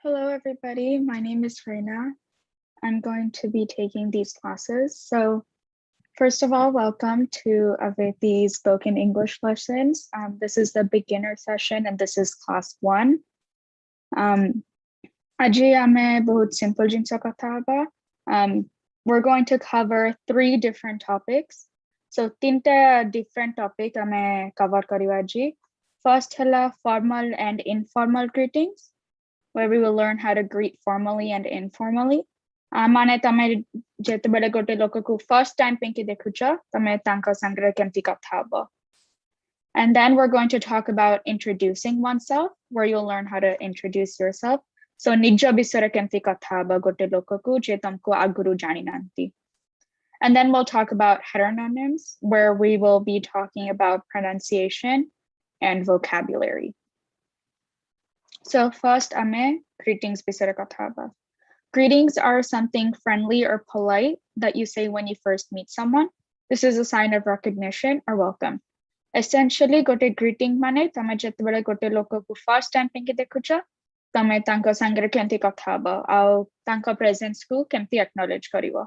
Hello, everybody. My name is Reina. I'm going to be taking these classes. So first of all, welcome to Aveti's spoken English lessons. This is the beginner session and this is class 1. Aji ame bahut simple jinsa katha haba. We're going to cover 3 different topics. So tinta different topic ame cover kariba aji. First hela formal and informal greetings, where we will learn how to greet formally and informally. Mane tame jetebele gote lokaku first time pinki dekhucha tame tanka sangre kemti katha haba. And then we're going to talk about introducing oneself, where you'll learn how to introduce yourself. So nijja bisara kemti katha haba gote lokaku je tamko aguru jani nanti. And then we'll talk about heteronyms, where we will be talking about pronunciation and vocabulary. So first, ame greetings bisara katha haba. Greetings are something friendly or polite that you say when you first meet someone. This is a sign of recognition or welcome. Essentially, gote greeting mane tame jetebele gote lokaku first time pinki dekhucha tame tanka sangre kemti katha haba au tanka presence ku kemti acknowledge karibo.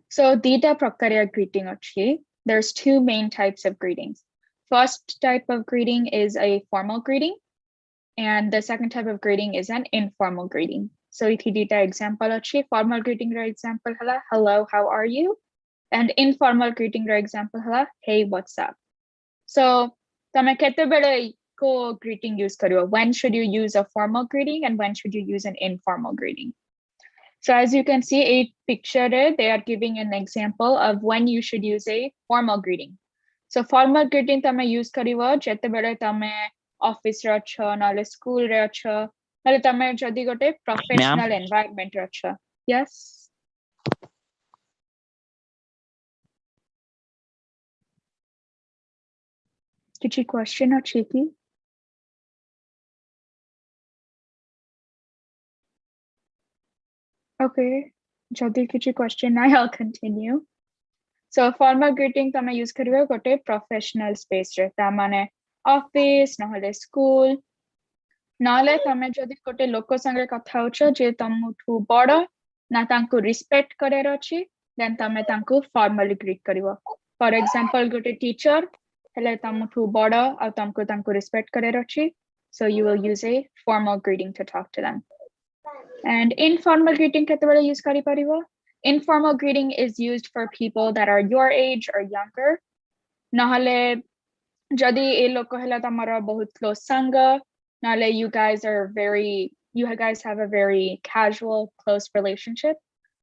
So dita prakaria greeting achi. There's 2 main types of greetings. First type of greeting is a formal greeting, and the second type of greeting is an informal greeting. So iti dita example achi. Formal greeting ra example hala hello, how are you? And informal greeting ra example hala hey, what's up? So tame ketebele ko greeting use karibo. When should you use a formal greeting and when should you use an informal greeting? So as you can see, a picture there, they are giving an example of when you should use a formal greeting. So formal greeting tame use karibo jetebele tame office re acha nale school re acha nale tame jodi gote professional environment re acha. Yes. Kichi question or cheeky? Okay. Jodi kichi question I'll continue. So formal greeting tame use karibo gote professional space re ta mane office nahale school nale tame jodi gote loko sange katha hocha je tamuthu bada na tanku respect karer achi, then tame tanku formally greet karibo. For example, gote teacher hele tamuthu bada au tanku respect karer achi, so you will use a formal greeting to talk to them. And informal greeting ketebele use kari paribo. Informal greeting is used for people that are your age or younger. Nahale jodi e loko hela tamara bahut close sanga, nale you guys have a very casual, close relationship,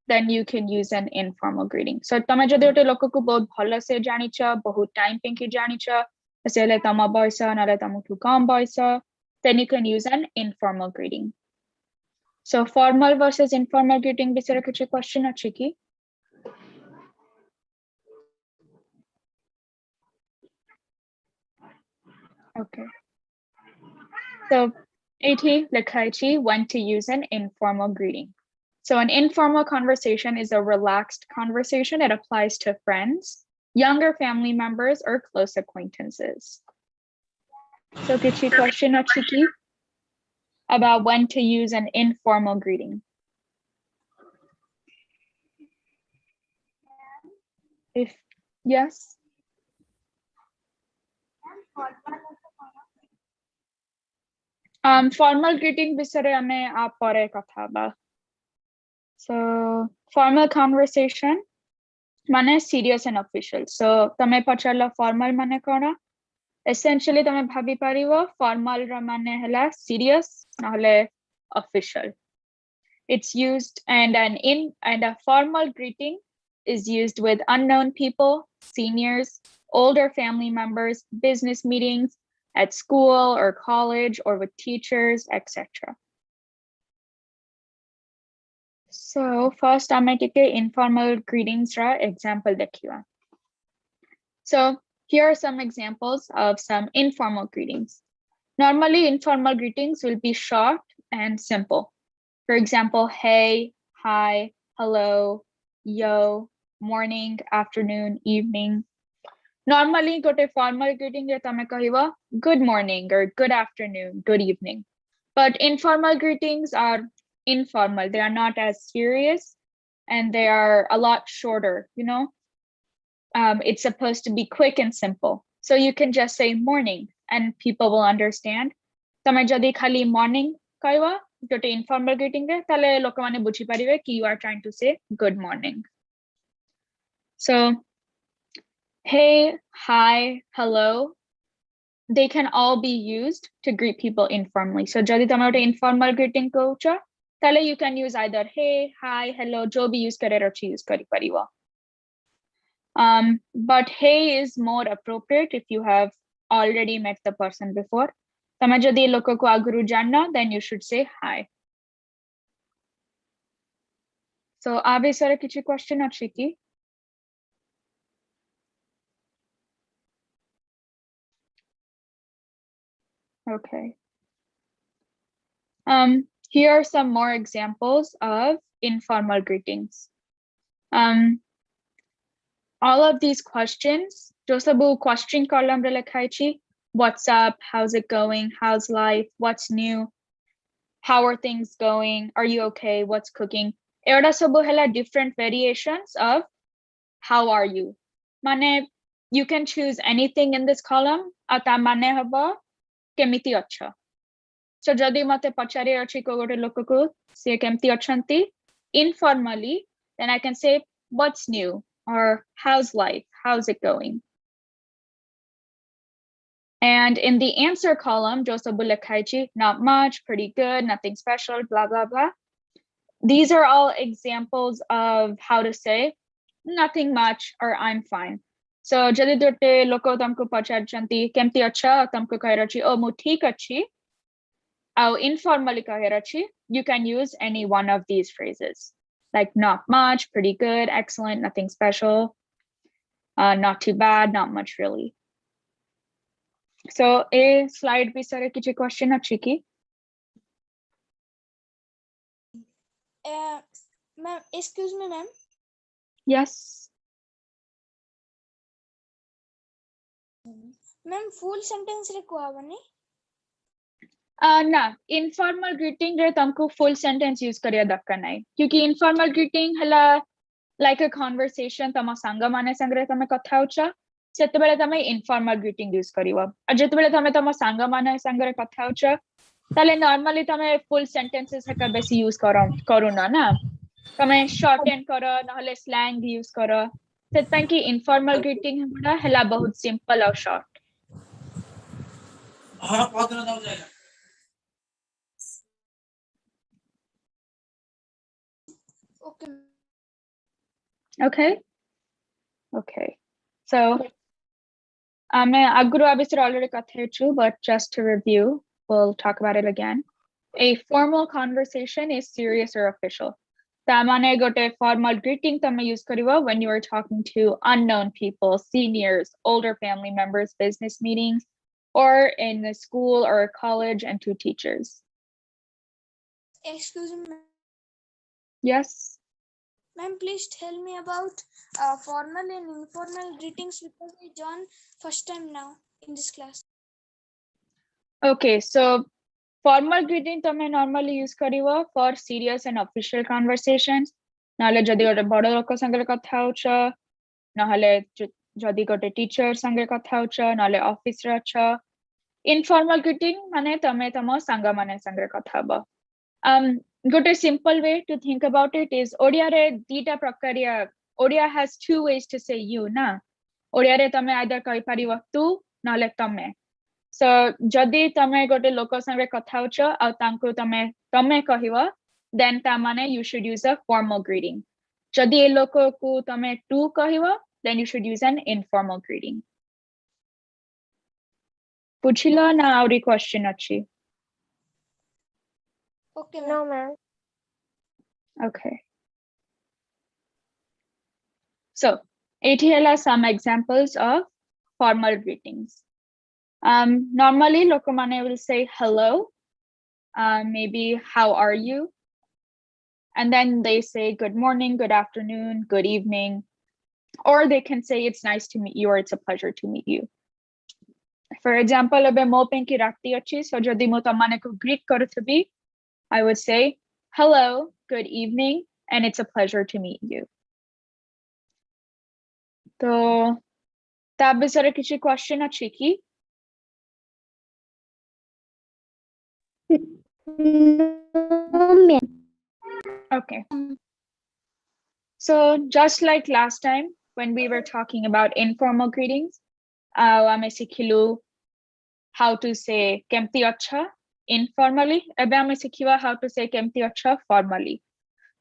then you can use an informal greeting. So tame jodi ote loko ku bahut bhalo se janicha, bahut time pinki janicha, asele tama boysa nale tamutu kam boysa, then you can use an informal greeting. So formal versus informal greeting bisara kichi question achi ki? Okay. So AT Lekhaichi when to use an informal greeting. So an informal conversation is a relaxed conversation. It applies to friends, younger family members, or close acquaintances. So kichi question achiki about when to use an informal greeting. If yes. Formal greeting bisare ame apare katha ba. So formal conversation mane serious and official. So tame pacharla formal mane kona? Essentially tame bhabi paribo formal ra mane hela serious nahale official. It's used and a formal greeting is used with unknown people, seniors, older family members, business meetings, at school or college, or with teachers, etc. So first ametike informal greetings ra example dekhiwa. So here are some examples of some informal greetings. Normally informal greetings will be short and simple. For example, hey, hi, hello, yo, morning, afternoon, evening. Normally gote formal greeting re tame kahiba good morning or good afternoon, good evening. But informal greetings are informal. They are not as serious and they are a lot shorter, you know? It's supposed to be quick and simple. So you can just say morning and people will understand. Tame jodi khali morning kaiwa, jote informal greeting re, tale lokamane buchi paribe ki you are trying to say good morning. So, hey, hi, hello, they can all be used to greet people informally. So jodi tame gote informal greeting koucha, tale you can use either hey, hi, hello, jo bhi use kare rachi use kari pariba. But hey is more appropriate if you have already met the person before. Tame jodi loko ko aguru janna, then you should say hi. So abe sare kichi question achi ki? Okay. Here are some more examples of informal greetings. All of these questions, jo sabu question column re lekhai chi, what's up, how's it going, how's life, what's new, how are things going, are you okay, what's cooking. Eoda sabu hela different variations of how are you. Mane, you can choose anything in this column, ata mane haba kemiti acha. So jodi mate pachari achi ko gote lokoku se kemti achanti informally, then I can say what's new or how's life, how's it going. And in the answer column, Josabu lekhaichi, not much, pretty good, nothing special, blah, blah, blah. These are all examples of how to say nothing much or I'm fine. So jodi dote loko tamko pacharchanti kemti acha tamko kahirachi oh mu thik achi. Informally kahirachi, you can use any one of these phrases. Like not much, pretty good, excellent, nothing special, not too bad, not much really. So a slide bisare kichi question achi ki? Ma'am, excuse me, ma'am. Yes. Ma'am, full sentence require bani? ना informal greeting रे तुमको full sentence use करिया दक्का नहीं क्योंकि informal greeting हला like a conversation तमा संगा माने संगरे तमे कथा उचा सेतबेले तमे informal greeting use करिवा आ जेतबेले तमे तमा संगा माने संगरे कथा उचा ताले normally तमे full sentences हका बेसी use करू ना तमे shorten करो नहले slang use करो सेतपन की informal greeting हमरा हला बहुत simple और short. Okay. Okay. So Aguru abisar already kathe but just to review, we'll talk about it again. A formal conversation is serious or official. Tamane gote formal greeting tame use kariwa when you are talking to unknown people, seniors, older family members, business meetings, or in a school or a college and to teachers. Excuse me. Yes. Ma'am, please tell me about formal and informal greetings because I joined first time now in this class. Okay, so formal greeting tame normally use kariwa for serious and official conversations. Nale jodi gote bado loko sangre katha haucha, nahale jodi gote teacher sangre katha haucha, nale office re acha. Informal greeting mane tame tamo sanga mane sangre katha haba. Gote simple way to think about it is Odia re dita prakaria. Odia has two ways to say you na. Odia re tame either kai pariwa tu nale tame. So jodi tame gote loko sangre katha haucha au tanku tame kahiwa, then tamane you should use a formal greeting. Jodi e loko ku tame tu kahiwa, then you should use an informal greeting. Puchila na auri question achi. Okay, No, ma'am. Okay. So ATL are some examples of formal greetings. Normally lokomane will say hello, maybe how are you? And then they say good morning, good afternoon, good evening, or they can say it's nice to meet you or it's a pleasure to meet you. for example, abe mo penki rakti achi, so jodi mo tamane greet karuthubi, I would say, hello, good evening, and it's a pleasure to meet you. So, ତା ବିଷୟରେ କିଛି question ଅଛି କି? Okay. So just like last time when we were talking about informal greetings, ଆମେ ଶିଖିଲୁ how to say କେମତି ଅଛ informally. ଏବେ ଆମେ ଶିଖିବା how to say କେମତି ଅଛ formally.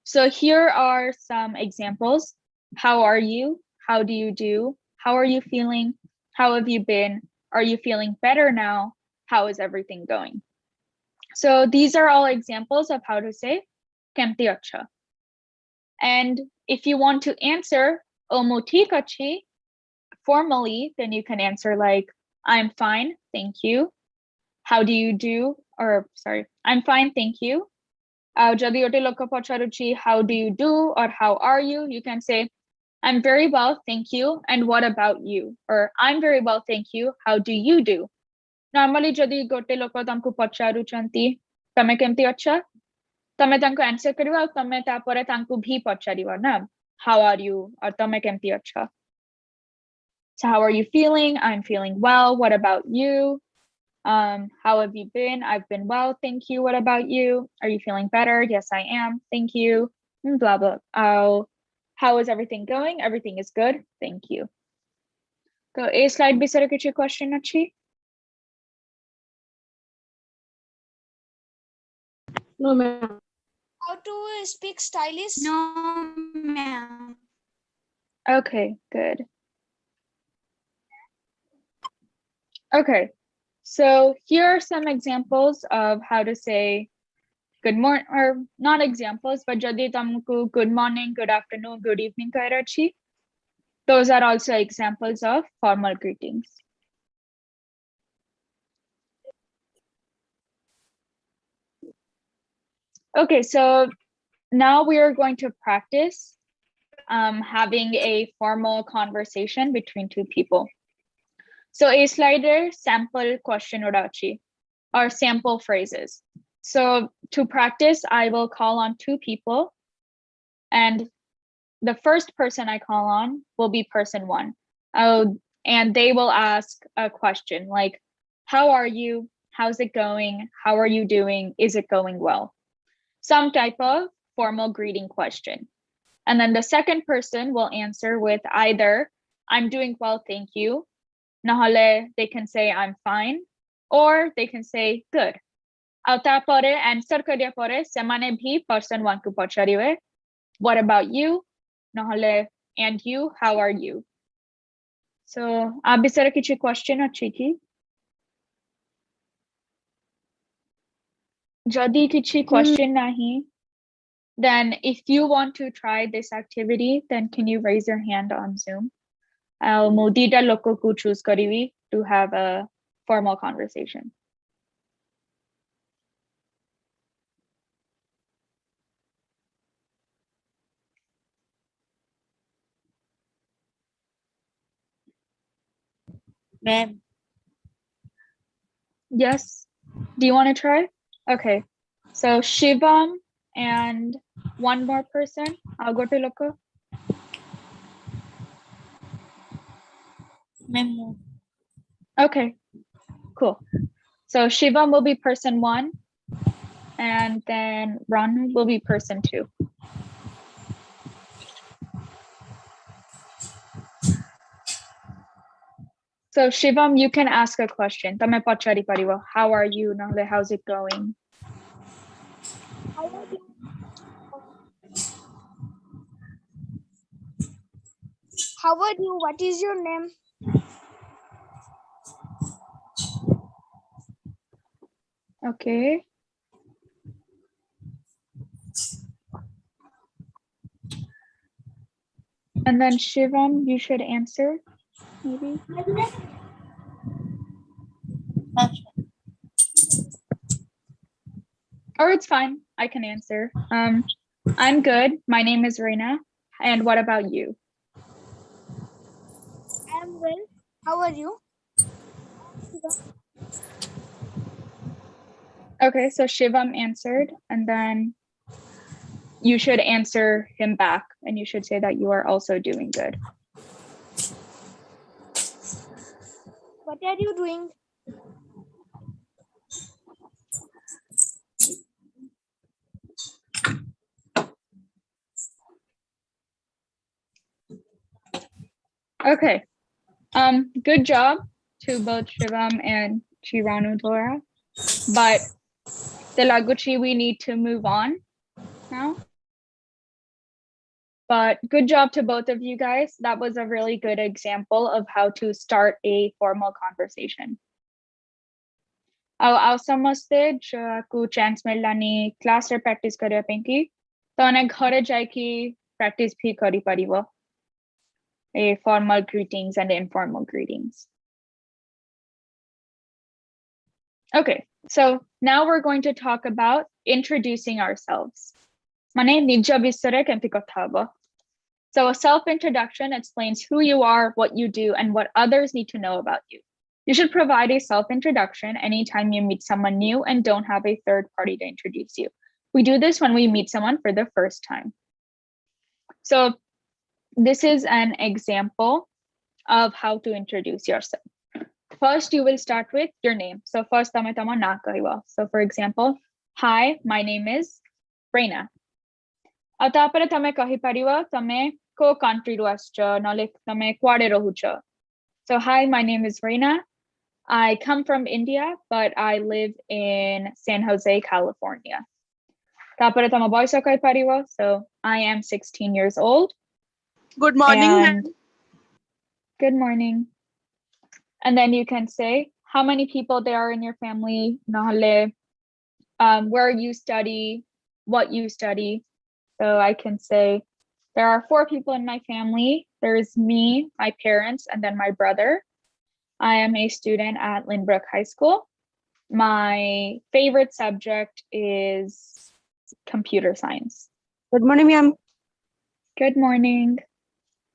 So here are some examples. How are you? How do you do? How are you feeling? How have you been? Are you feeling better now? How is everything going? So these are all examples of how to say केमती अଛ. And if you want to answer "Omo ठीक अछि" formally, then you can answer like, I'm fine, thank you. How do you do? Or sorry, I'm fine, thank you. Jadi ote loko pocharuchi, how do you do? Or how are you? You can say, I'm very well, thank you. And what about you? Or I'm very well, thank you. How do you do? Normally, jadi gote loko tamku pocharuchanti, tame kemti acha? Tame tanku answer kariwa, tame tapore tanku bhi pochariwa na. How are you? Or tame kemti acha? So how are you feeling? I'm feeling well. What about you? How have you been? I've been well, thank you. What about you? Are you feeling better? Yes, I am. Thank you. Blah blah. How is everything going? Everything is good. Thank you. So a slide bisara kichi question achi? No, ma'am. How to speak stylish? No, ma'am. Okay, good. Okay, so here are some examples of how to say good morning, or not examples, but jadi tamku good morning, good afternoon, good evening kairachi. Those are also examples of formal greetings. Okay, so now we are going to practice having a formal conversation between two people. So a slider sample question odachi, or sample phrases. So to practice, I will call on two people, and the first person I call on will be person one. And they will ask a question like, how are you? How's it going? How are you doing? Is it going well? Some type of formal greeting question. And then the second person will answer with either, I'm doing well, thank you. Nahale, they can say, I'm fine. Or they can say, good. ଆଉ ତାପରେ answer କରିବା ପରେ ସେମାନେ ବି person one କୁ ପଚାରିବେ, what about you? Nahale, and you, how are you? So ଆ ବିଷୟରେ କିଛି question ଅଛି କି? ଯଦି କିଛି question ନାହିଁ, then if you want to try this activity, then can you raise your hand on Zoom? ମୁଁ ଦିଟା ଲୋକକୁ choose କରିବି to have a formal conversation. Ma'am. Yes. Do you want to try? Okay. So Shivam and one more person. I'll go to Loko. Ma'am. Okay. Cool. So Shivam will be person one, and then Ron will be person two. So Shivam, you can ask a question. Tame pachari paribo. How are you? Nahale, how's it going? How are you? How are you? What is your name? Okay. And then Shivam, you should answer, maybe. Or it's fine. I can answer. I'm good. My name is Reina. And what about you? I am well. How are you? Okay, so Shivam answered, and then you should answer him back, and you should say that you are also doing good. What are you doing? Okay. Good job to both Shivam and Chiranu Dora. But Telaguchi, we need to move on now. But good job to both of you guys. That was a really good example of how to start a formal conversation. ଆଉ ସମସ୍ତେ କୁ chance ମିଳିଲାନି କ୍ଲାସରେ practice କରିବା ପାଇଁ କି ତ ଆମେ ଘରେ ଯାଇକି ପ୍ରାକ୍ଟିସ ବି କରିପାରିବ a formal greetings and informal greetings. Okay, so now we're going to talk about introducing ourselves. Mane nija bisare kemti kotha habo. So a self-introduction explains who you are, what you do, and what others need to know about you. You should provide a self-introduction anytime you meet someone new and don't have a third party to introduce you. We do this when we meet someone for the first time. So this is an example of how to introduce yourself. First, you will start with your name. So first, tame tamo na kahiwa. So for example, hi, my name is Reina. Au tapare tame kahipariwa tame ko country ru ascha nale tame kuade rohucha. So hi, my name is Reina. I come from India, but I live in San Jose, California. Tapare tamo boysa kahipariwa. So I am 16 years old. Good morning, ma'am. Good morning. And then you can say how many people there are in your family, nahale, where you study, what you study. So I can say there are 4 people in my family. There's me, my parents, and then my brother. I am a student at Lynbrook High School. My favorite subject is computer science. Good morning, ma'am. Good morning.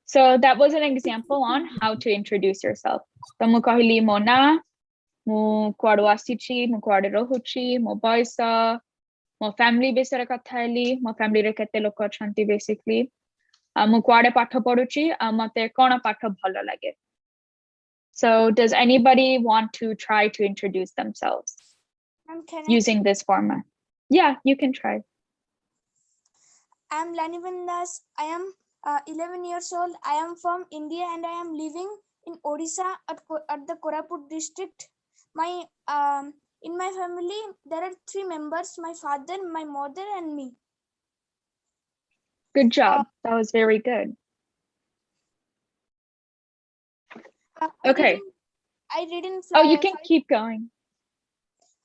So that was an example on how to introduce yourself. So mu kahili mo na, mu kuadu asichi, mu kuadu rohuchi, mo boysa, mo family bisare katha heli, mo family re kete loko achanti basically. Mu kuade patha poduchi, mate kona patha bhalo lage. So does anybody want to try to introduce themselves using this format? Yeah, you can try. I'm Lanivan Das. I am 11 years old. I am from India and I am living in Odisha at the Koraput district. In my family, there are 3 members, my father, my mother, and me. Good job. That was very good. Okay. I read in oh, you can keep going.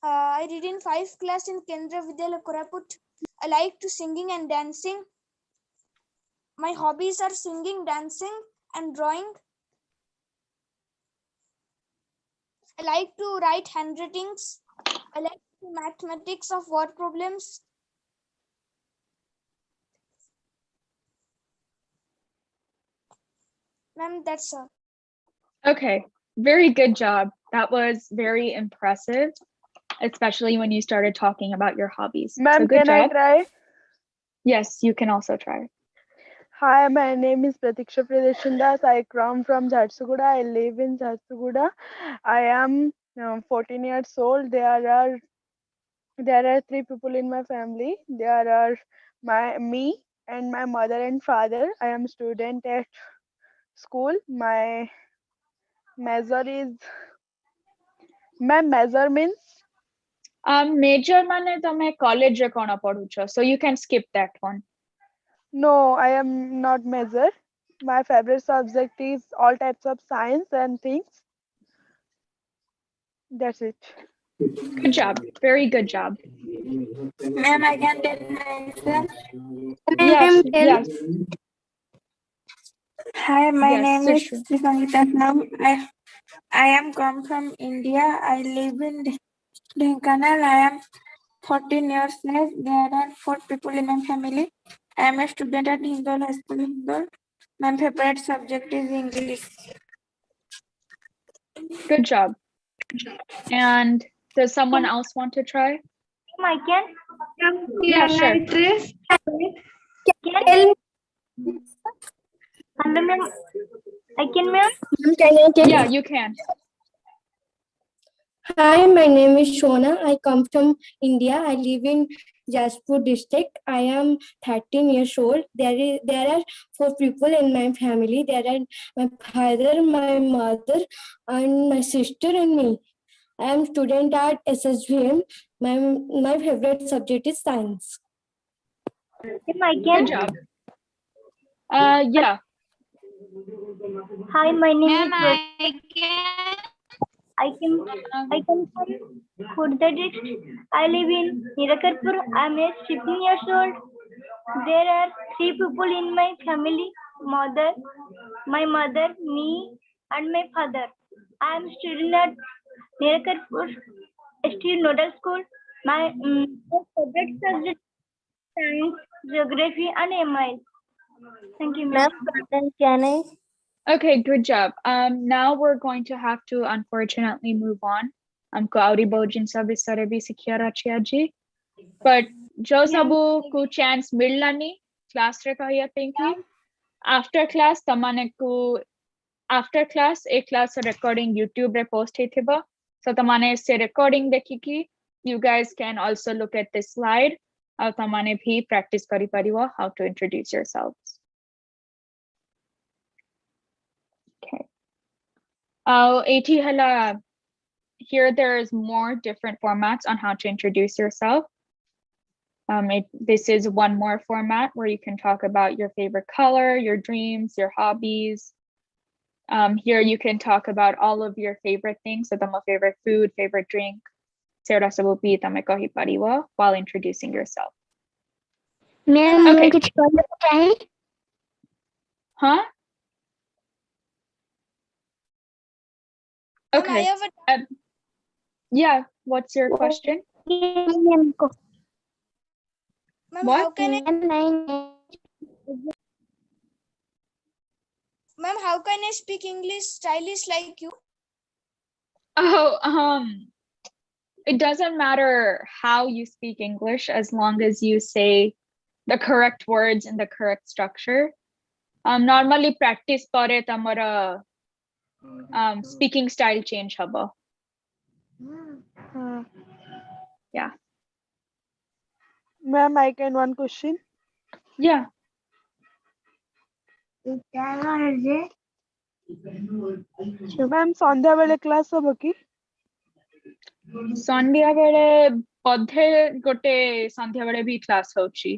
I read in 5th class in Kendra Vidyalaya Koraput. I like to singing and dancing. My hobbies are singing, dancing, and drawing. I like to write handwritings. I like to do mathematics of word problems. Ma'am, that's all. Okay, very good job. That was very impressive, especially when you started talking about your hobbies. Ma'am, so good can job. I try? Yes, you can also try. Hi, my name is Pratiksha Pradeshandas. I come from Jharsuguda. I live in Jharsuguda. I am 14 years old. There are 3 people in my family. There are me and my mother and father. I am student at school. My major means Major mane tame college re kona paducha, so you can skip that one. no, I am not major. My favorite subject is all types of science and things. That's it. Good job. Very good job. Ma'am, I can tell myself. Yes, yes. Hi, my Yes, name is Sishu. Sangita. I am come from India. I live in Dhenkanal. I am 14 years old. There are 4 people in my family. I am a student at Hindol High School, Hindol. My favorite subject is English. Good job. And does someone else want to try? I can. Yeah, sure. Ma'am, I can, ma'am. Can I take? Yeah, you can. Hi, my name is Shona. I come from India. I live in Jaspur district. I am 13 years old. There are 4 people in my family. There are my father, my mother, and my sister and me. I am student at SSVM. My favorite subject is science. I Good can. job. Yeah. Hi, my name Ma'am, is. I Um, come from Khurda district. I live in Nirakarpur. I am 15 years old. There are 3 people in my family. My mother, me, and my father. I am student at Nirakarpur State Nodal School. My favorite subject is science, geography, and MI. Thank you, ma'am. Can I? Okay, good job. Now we're going to have to unfortunately move on. हमको आउरी बहुत जिनसा विस्तार भी सिखिया रखी आजी. But जो सबू को chance मिलनी class रे कहिया पिंकी. After class तमाने को after class एक class recording YouTube रे post ही थिबा. So तमाने से recording देखी की. You guys can also look at this slide. और तमाने भी practice करी परिवा how to introduce yourselves. Okay. AT hala. Here there's more different formats on how to introduce yourself. This is one more format where you can talk about your favorite color, your dreams, your hobbies. Here you can talk about all of your favorite things. So tamo favorite food, favorite drink. Sera sabu pi tame kahi pariwa while introducing yourself. Ma'am, Okay. कुछ कहना चाहें? Huh? Ma'am, I Okay. have a Yeah. What's your question? ma'am, What? how can I speak English stylish like you? Oh, it doesn't matter how you speak English as long as you say the correct words in the correct structure. Normally practice pare tamara speaking style change haba. Yeah. Ma'am, I can one question. Yeah. Ma'am, ସନ୍ଧ୍ୟା ବେଳେ class ହବ କି? ସନ୍ଧ୍ୟା ବେଳେ ବୋଧେ ଗୋଟେ ସନ୍ଧ୍ୟା ବେଳେ ବି class ହଉଛି.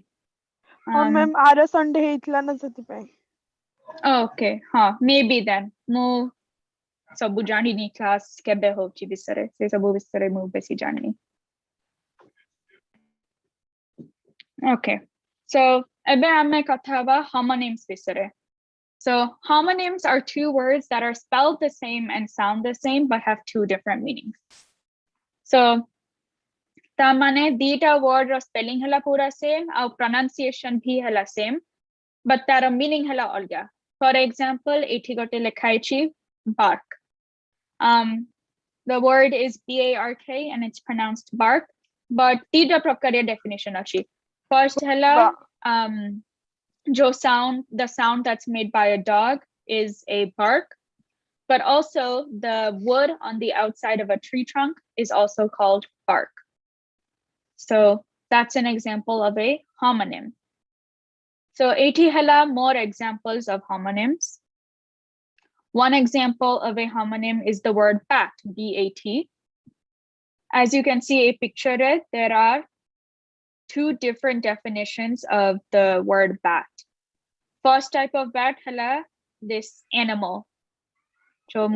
ହଁ ma'am, ଆର Sunday ହେଇଥିଲା ନା ସେଥିପାଇଁ. Okay. ହଁ, maybe then. ମୁଁ ସବୁ ଜାଣିନି class କେବେ ହଉଛି ବିଷୟରେ. ସେ ସବୁ ବିଷୟରେ ମୁଁ ବେଶୀ ଜାଣିନି. Okay. So, ଏବେ ଆମେ କଥା ହବା homonyms ବିଷୟରେ. So homonyms are 2 words that are spelled the same and sound the same but have 2 different meanings. So tamane dita word ro spelling hala pura same aw pronunciation bhi hala same but tara meaning hala alga. For example, ethi gote lekhaichi bark. The word is bark and it's pronounced bark, but dita prakarya definition achi. First hala the sound that's made by a dog is a bark, but also the wood on the outside of a tree trunk is also called bark. So that's an example of a homonym. So eti hala more examples of homonyms. One example of a homonym is the word bat, B-A-T. As you can see a picture there are 2 different definitions of the word bat. First type of bat hala this animal. But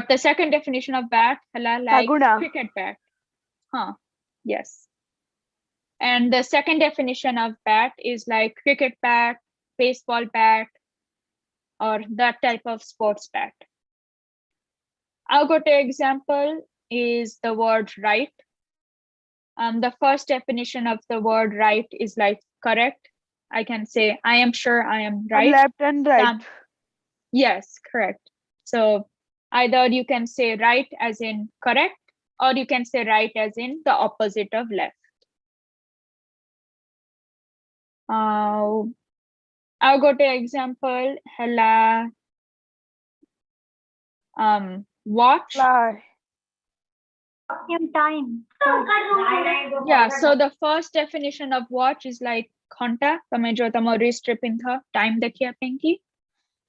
the second definition of bat hala like Saguna. cricket bat. Yes. And the second definition of bat is like cricket bat, baseball bat, or that type of sports bat. I'll go to example is the word right. The first definition of the word right is like correct. I can say, I am sure I am right. Left and right. Yes, correct. So either you can say right as in correct, or you can say right as in the opposite of left. I'll go to example hela watch. Fly. Time. Yeah, so the first definition of watch is like घंटा तमे जो तम wrist रे पिंथा time देखिया पेंकी.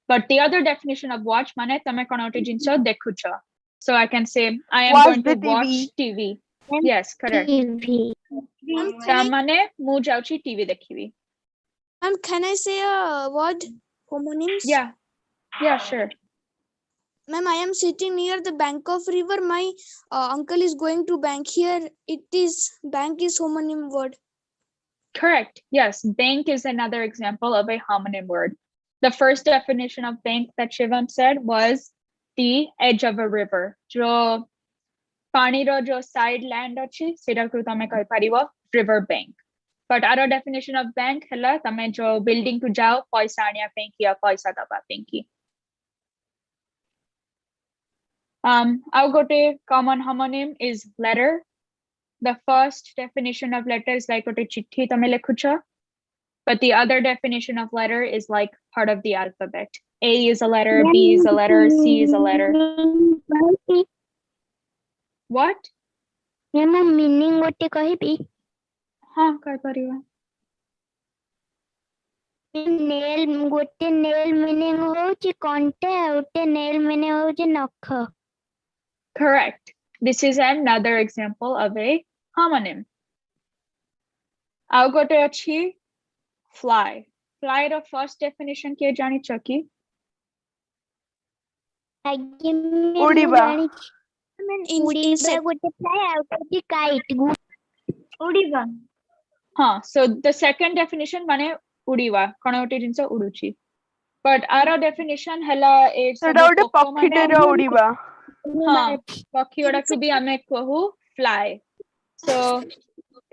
But the other definition of watch माने तमे कोन ओटे जिंस देखुछ. So I can say I am Watch going to the TV. watch TV. Yes, correct. TV. ता माने मु जाउची TV देखिबी. Can I say a word? Homonyms? Yeah, sure. Ma'am, I am sitting near the bank of river. My uncle is going to bank. Here it is, bank is homonym word. Correct. Yes, bank is another example of a homonym word. The first definition of bank that Shivam said was the edge of a river. Jo pani ro jo side land achi seta ku tame koi paribo river bank. But other definition of bank hela tame jo building ku jao paisa ania penki ya paisa daba penki. I'll go to common homonym is letter. The first definition of letter is like gote chitti tame lekhucha. But the other definition of letter is like part of the alphabet. A is a letter, B is a letter, C is a letter. What? meaning gote kahibi. हाँ कर परिवा. Nail gote nail meaning hochi konta ote nail meaning hochi nakha. Correct. This is another example of a homonym. I'll go to achi fly. Fly the first definition ke jani chaki. Udiba. Udiba gote fly out of the kite. Udiba. So the second definition mane udiva. Kona ote jinsa uduchi. But our definition hela it's Seta ote pakhite ra udiba. Pakhi oda ku bi ame kahu fly. So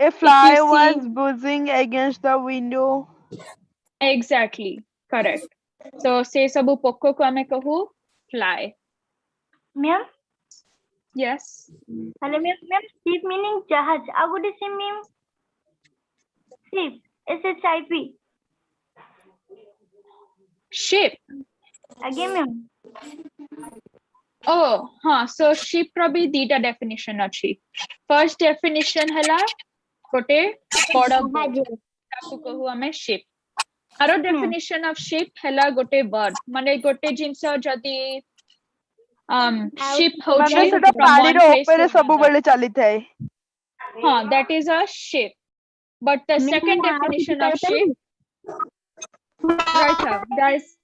A fly was buzzing against the window. Exactly, correct. So se sabu pokko ko ame kahu fly. Ma'am? Yes. Hello, ma'am. Ship meaning jahaj. I would say ma'am. Ship. SHIP. Ship. Again, ma'am. Oh, so ship probably dita definition achi. First definition hela gote boda boat. Taku kahu ame ship. Aro definition of ship hela gote bird. Mane gote jinsa jodi ship hochi Seta from pani one ro place opere to sabu another. bale chalithay. That is a ship. But the second definition of ship, right now, guys.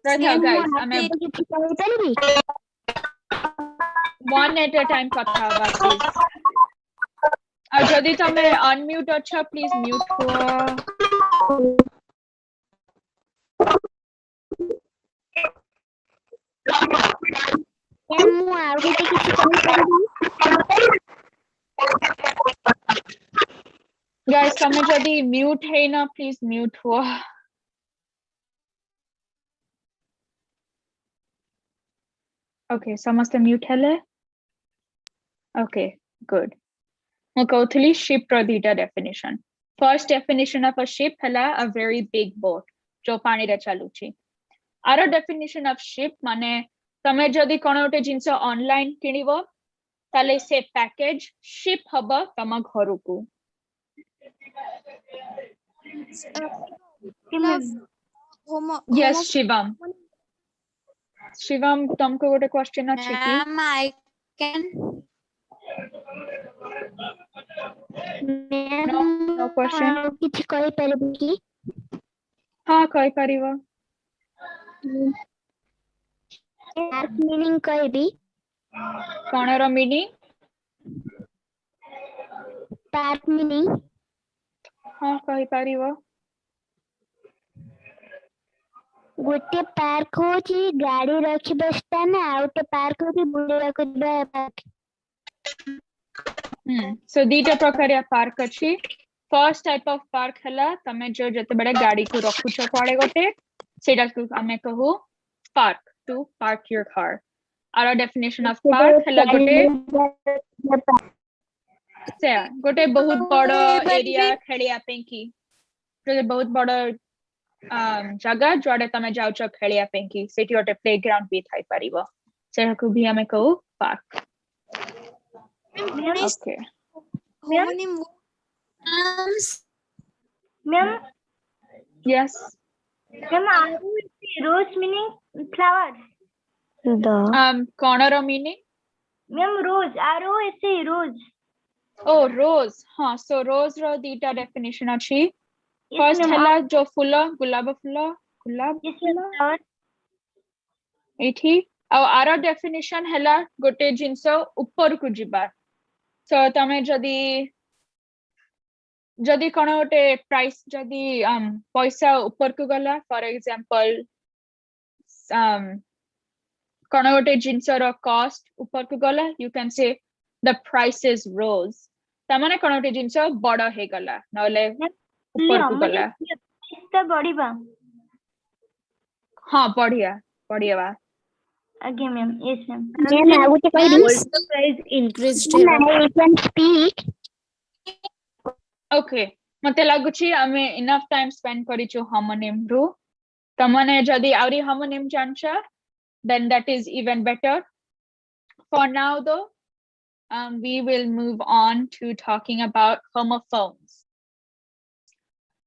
Right now, guys, I'm one at a time katha haba, please. Jodi tame unmute acha, please mute hua. Guys, tame jodi mute hai na, please mute hua. Okay, samaste mute hele. Okay, good. I'll go to ship pradita definition. First definition of a ship hela a very big boat. Jo pani re chaluchi. Our definition of ship mane tame jodi kono ote jinsa online kinibo tale se package ship haba tama gharuku. Yes, Shivam. Shivam, तुमको गोटे question अछि कि? Ma'am, I can. No question. किछि कहि परिबि कि? हाँ कहि परिबो. Park meaning कहबी. Conor meaning? Park meaning. हाँ कहि परिबो. गोटे पार्क होची गाड़ी रखिबा स्थान आउटे पार्क होची बुलिया करबा park. So dita prakaria park अछि. First type of park hela tame jo jete bade गाड़ी को रखुछ कोडे गोटे सेटा को ame kahu park, to park your car. our definition of park hela gote बहुत बड़ एरिया खेलिया पेंकी गोटे बहुत बड़ जगह जोड़े तमे जाउछ खेलिया पेंकी सेठी गोटे प्लेग्राउंड भी थाई परिबो सेहकु भी हमें कहू park okay homonym Ma'am, yes ma'am, rose meaning flower. कोन row meaning Ma'am, rose. R-O-S-E, rose. Oh, rose. हाँ, so rose रो दीटा definition अछि. Yes, First ma'am. हला जो फूल गुलाब फूल Yes, ma'am. Flower. एठी ଆଉ आरो definition हला गोटे जिंस ऊपर को जिबा. So तमे जदी कोन गोटे प्राइस जदी पैसा ऊपर को गला for example कोन गोटे जिंस रो cost ऊपर को गला you can say the prices rose. तमने कोन गोटे जिंस बड़ हे गला नले ऊपर को गला तो बढ़िबा. हाँ बढ़िया बढ़िया बा Okay, ma'am. Yes, ma'am. Ma'am, I would say the price increased. I can speak. Okay मते लागुची आमे इनफ टाइम स्पेंड करिचो होमोनिम रो तमने जदी आउरी homonym जानछा then that is even better. For now though we will move on to talking about homophones.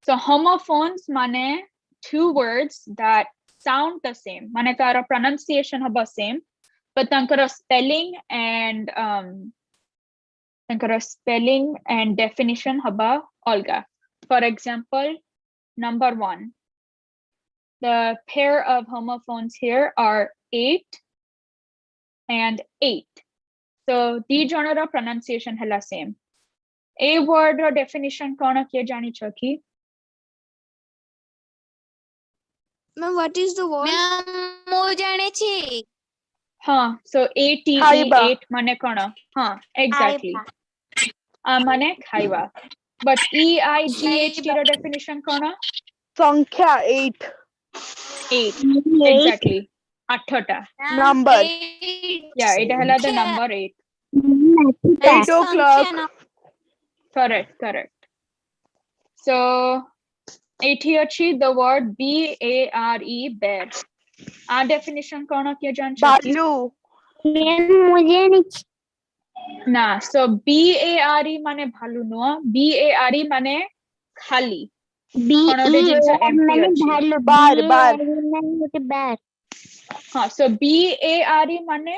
So homophones mane two words that sound the same mane tara pronunciation haba same but tankara spelling and definition haba olga. For example, number 1, the pair of homophones here are 8 and 8. So the genre pronunciation hela same. A word ro definition kona kiye jani chaki? ma'am, what is the word? Ma'am, mo jane chi. हाँ, so ATE खाइबा. 8 माने कौन? हाँ, exactly. माने खाइबा. But EIGHT row definition कौन? संख्या 8 8. Exactly. 8टा. number Yeah, it hela the number 8. 8 o'clock. Correct. So 80 अच्छी the word BARE bear. Our definition कौन किया जान चाहिए? भालू. Ma'am, मुझे नहीं. ना, so BARE माने भालू नुआ, BARE माने खाली. कोनोटे जिंस empty अच्छी. बार. बार. हाँ, so BARE माने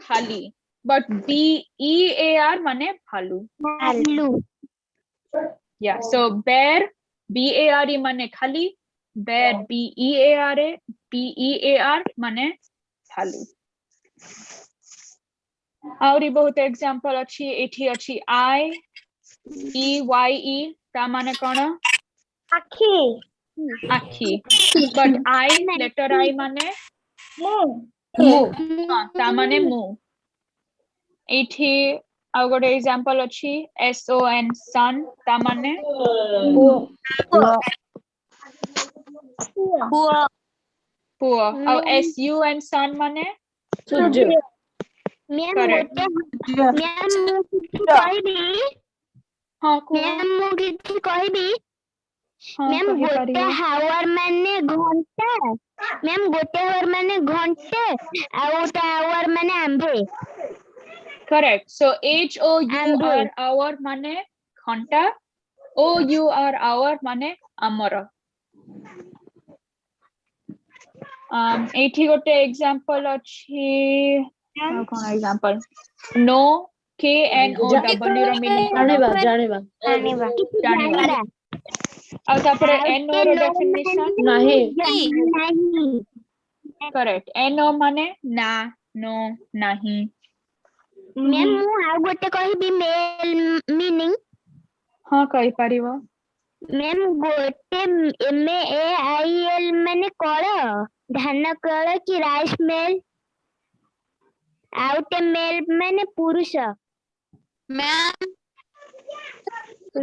खाली, but BEAR माने भालू. भालू. Yeah, so bear BARE माने खाली, bear BEAR माने भालू. आउरी बहुत एग्जांपल अच्छी एठी अच्छी IEYE ता माने कोन? आखी. आखी. But letter I माने हाँ ता माने मुंह. एठी आउ गोटे एग्जांपल अच्छी SON sun ता माने पुआ. आउ SUN sun माने Ma'am, correct. हाँ को Ma'am, कहबी. हाँ Ma'am, कहि गोटे परियो. हावर माने घंटा. Ma'am, गोटे हावर माने घंटे. आउ ता हावर माने आंबे. Correct. So HOUR hour माने घंटा, OUR hour माने ଆମର. एठी गोटे एग्जांपल अछि कोन एग्जांपल नो KNOW रो मीनिंग जानिबा आ तापर NO रो डेफिनेशन नहीं करेक्ट. NO माने ना, नो, नहीं. Ma'am, ମୁଁ ଆଉ ଗୋଟେ କହିବି male meaning. हाँ कहि परिबो. Ma'am, ଗୋଟେ MAIL ମାନେ କଳ, ଧାନ କଳ କି ରାଇସ୍ ମିଲ୍. ଆଉ ଟେ male ମାନେ ପୁରୁଷ. ma'am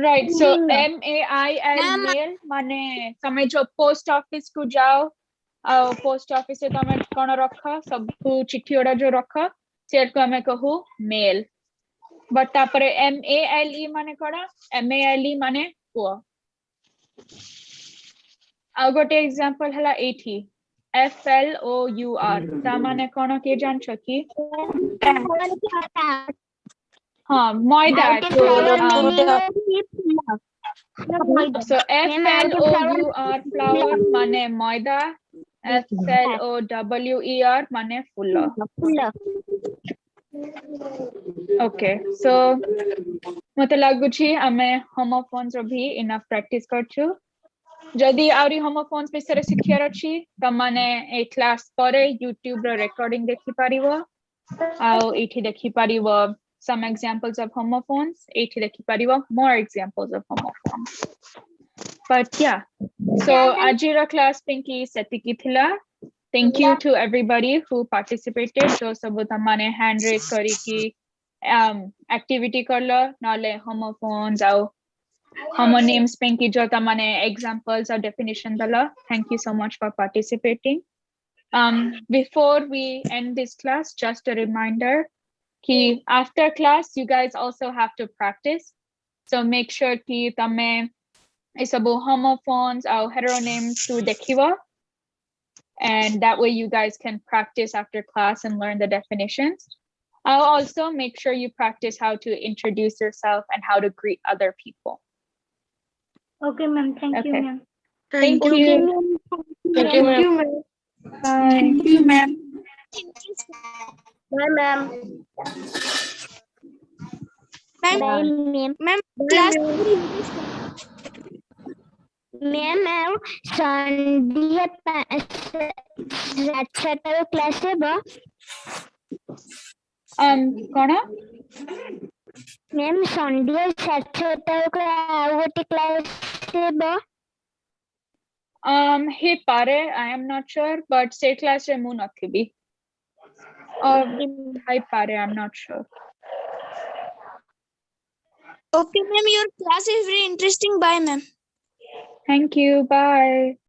Right, so MAIL male माने तमे जो पोस्ट ऑफिस को जाओ पोस्ट ऑफिस से तमे कोन रख सब चिट्ठी ओडा जो रख सेट को हमें कहू मेल बट तापरे MALE माने कोन MALE माने पुआ आ गोटे एग्जांपल हला एठी FLOUR ता माने कोन के जान छकी हाँ मैदा तो so FLOUR flower माने मैदा FLOWER माने फुल ओके सो मते लागुची आमे होमोफोन्स रो भी इनफ प्रैक्टिस करछु जदि आउरी होमोफोन्स विषय शिक्षार अछि त माने ए क्लास परे YouTube रो रिकॉर्डिंग देखि परिवो आउ एठी देखि परिवो some examples of homophones एठी देखि परिवो more examples of homophones but yeah so ajira class pinky setiki thila thank you to everybody who participated jo sabu tamane hand raise kariki activity karlo nale homophones au homonyms pinky jo tamane examples or definition dala thank you so much for participating before we end this class just a reminder ki after class you guys also have to practice so make sure ki tame isabu homophones or heteronyms to dekhiwa and that way you guys can practice after class and learn the definitions. I'll also make sure you practice how to introduce yourself and how to greet other people. Okay, ma'am. Thank you, ma'am. Thank you. Thank you, ma'am. Bye. Thank you, ma'am. Bye, ma'am. Ma'am, class Ma'am, Sunday Saturday class ba? Kona? Ma'am, Sunday Saturday class ba? He pare, I am not sure, but say class re mu nathibi. Hi pare, I'm not sure. okay, ma'am. Your class is very interesting. Bye, ma'am. Thank you. Bye.